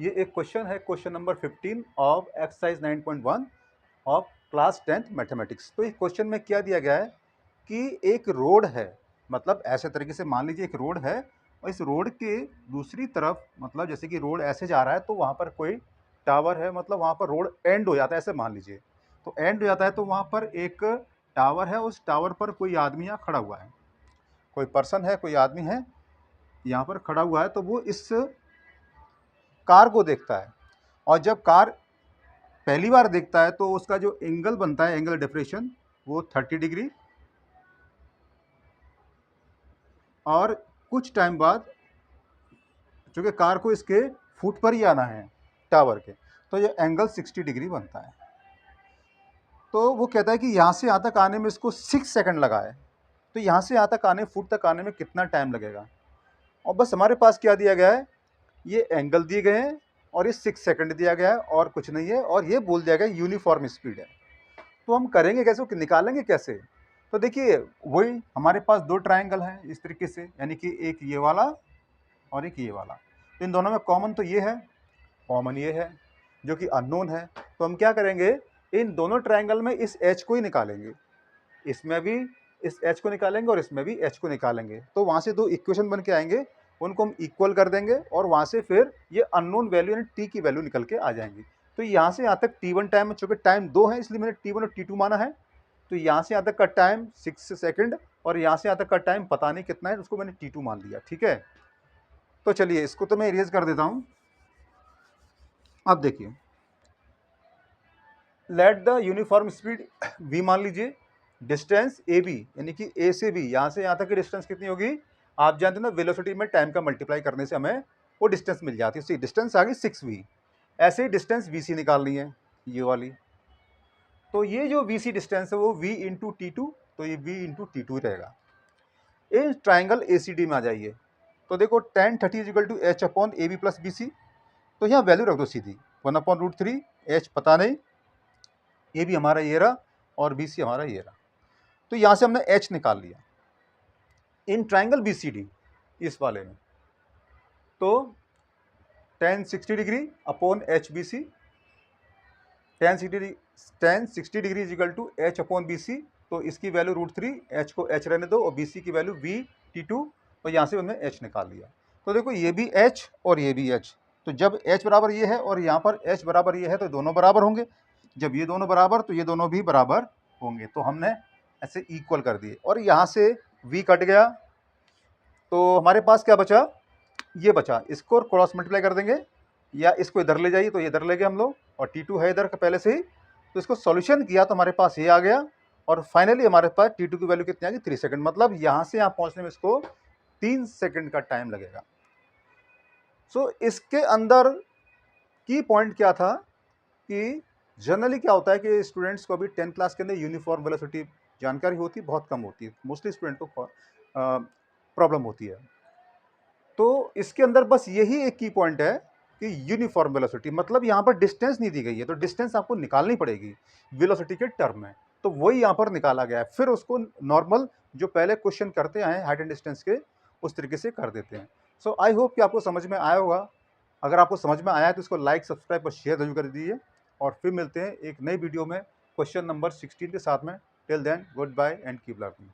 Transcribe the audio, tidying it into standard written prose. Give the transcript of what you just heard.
ये एक क्वेश्चन है, question number 15 of exercise 9.1 of class 10th mathematics. तो इस क्वेश्चन में क्या दिया गया है कि एक रोड है, मतलब ऐसे तरीके से मान लीजिए एक रोड है और इस रोड के दूसरी तरफ, मतलब जैसे कि रोड ऐसे जा रहा है तो वहाँ पर कोई टावर है, मतलब वहाँ पर रोड एंड हो जाता है, ऐसे मान लीजिए। तो एंड हो जाता है तो वहाँ पर एक टावर है, उस टावर पर कोई आदमी यहाँ खड़ा हुआ है, कोई पर्सन है, कोई आदमी है यहाँ पर खड़ा हुआ है। तो वो इस कार को देखता है और जब कार पहली बार देखता है तो उसका जो एंगल बनता है, एंगल डिफरेंशिएशन, वो 30 डिग्री। और कुछ टाइम बाद, चूँकि कार को इसके फुट पर ही आना है टावर के, तो ये एंगल 60 डिग्री बनता है। तो वो कहता है कि यहाँ से यहाँ तक आने में इसको 6 सेकंड लगा है, तो यहाँ से यहाँ तक आने, फुट तक आने में कितना टाइम लगेगा। और बस हमारे पास क्या दिया गया है, ये एंगल दिए गए हैं और ये 6 सेकंड दिया गया है और कुछ नहीं है, और ये बोल दिया गया यूनिफॉर्म स्पीड है। तो हम करेंगे कैसे, वो निकालेंगे कैसे। तो देखिए वही हमारे पास दो ट्रायंगल हैं इस तरीके से, यानी कि एक ये वाला और एक ये वाला। तो इन दोनों में कॉमन तो ये है, कॉमन ये है जो कि अननोन है। तो हम क्या करेंगे, इन दोनों ट्रायंगल में इस एच को ही निकालेंगे, इसमें भी इस एच को निकालेंगे और इसमें भी एच को निकालेंगे। तो वहाँ से दो इक्वेशन बन के आएंगे, उनको हम इक्वल कर देंगे और वहाँ से फिर ये अननोन वैल्यू यानी टी की वैल्यू निकल के आ जाएंगी। तो यहाँ से यहाँ तक t1 टाइम है, चूँकि टाइम 2 है इसलिए मैंने t1 और t2 माना है। तो यहाँ से यहाँ तक का टाइम 6 सेकंड और यहाँ से यहाँ तक का टाइम पता नहीं कितना है, उसको मैंने t2 मान लिया। ठीक है, तो चलिए इसको तो मैं इरेज कर देता हूँ। अब देखिए, let the uniform speed v मान लीजिए, डिस्टेंस ए बी यानी कि ए से बी, यहाँ से यहाँ तक की डिस्टेंस कितनी होगी, आप जानते हैं ना, वेलोसिटी में टाइम का मल्टीप्लाई करने से हमें वो डिस्टेंस मिल जाती है। डिस्टेंस आ गई 6v। ऐसे ही डिस्टेंस वी सी निकालनी है, ये वाली। तो ये जो वी सी डिस्टेंस है वो v इंटू टी टू, तो ये v इंटू टी टू रहेगा। इस ट्राइंगल ए सी डी में आ जाइए, तो देखो tan 30 equal to H upon A B plus B C. तो यहाँ वैल्यू रख दो सीधी, 1/√3, एच पता नहीं, ए बी हमारा ये रहा और बी सी हमारा ये रहा। तो यहाँ से हमने एच निकाल लिया in triangle B C D, इस वाले में। तो tan 60 degree upon H B C, tan 60 degree equal to H upon B C. तो इसकी वैल्यू √3, एच को एच रहने दो और बी सी की वैल्यू वी टी टू। तो यहाँ से हमने एच निकाल लिया। तो देखो ये भी एच और ये भी एच, तो जब एच बराबर ये है और यहाँ पर एच बराबर ये है तो दोनों बराबर होंगे। जब ये दोनों बराबर तो ये दोनों भी बराबर होंगे। तो हमने ऐसे इक्वल कर दिए और यहाँ से v कट गया, तो हमारे पास क्या बचा, ये बचा। इसको क्रॉस मल्टीप्लाई कर देंगे या इसको इधर ले जाइए, तो ये इधर ले गए हम लोग, और T2 है इधर का पहले से ही। तो इसको सॉल्यूशन किया तो हमारे पास ये आ गया और फाइनली हमारे पास T2 की वैल्यू कितनी आ गई, 3 सेकंड। मतलब यहाँ से यहाँ पहुँचने में इसको 3 सेकंड का टाइम लगेगा। सो इसके अंदर की पॉइंट क्या था कि जनरली क्या होता है कि स्टूडेंट्स को अभी 10th क्लास के अंदर यूनिफॉर्म वेलोसिटी जानकारी होती बहुत कम होती है, मोस्टली स्टूडेंट को प्रॉब्लम होती है। तो इसके अंदर बस यही एक की पॉइंट है कि यूनिफॉर्म वेलोसिटी, मतलब यहाँ पर डिस्टेंस नहीं दी गई है, तो डिस्टेंस आपको निकालनी पड़ेगी वेलोसिटी के टर्म में। तो वही यहाँ पर निकाला गया है, फिर उसको नॉर्मल जो पहले क्वेश्चन करते आए हाइट एंड डिस्टेंस के, उस तरीके से कर देते हैं। सो आई होप कि आपको समझ में आया होगा। अगर आपको समझ में आया है तो इसको लाइक, सब्सक्राइब और शेयर जरूर कर दीजिए। और फिर मिलते हैं एक नई वीडियो में क्वेश्चन नंबर 16 के साथ में। Till then goodbye and keep learning.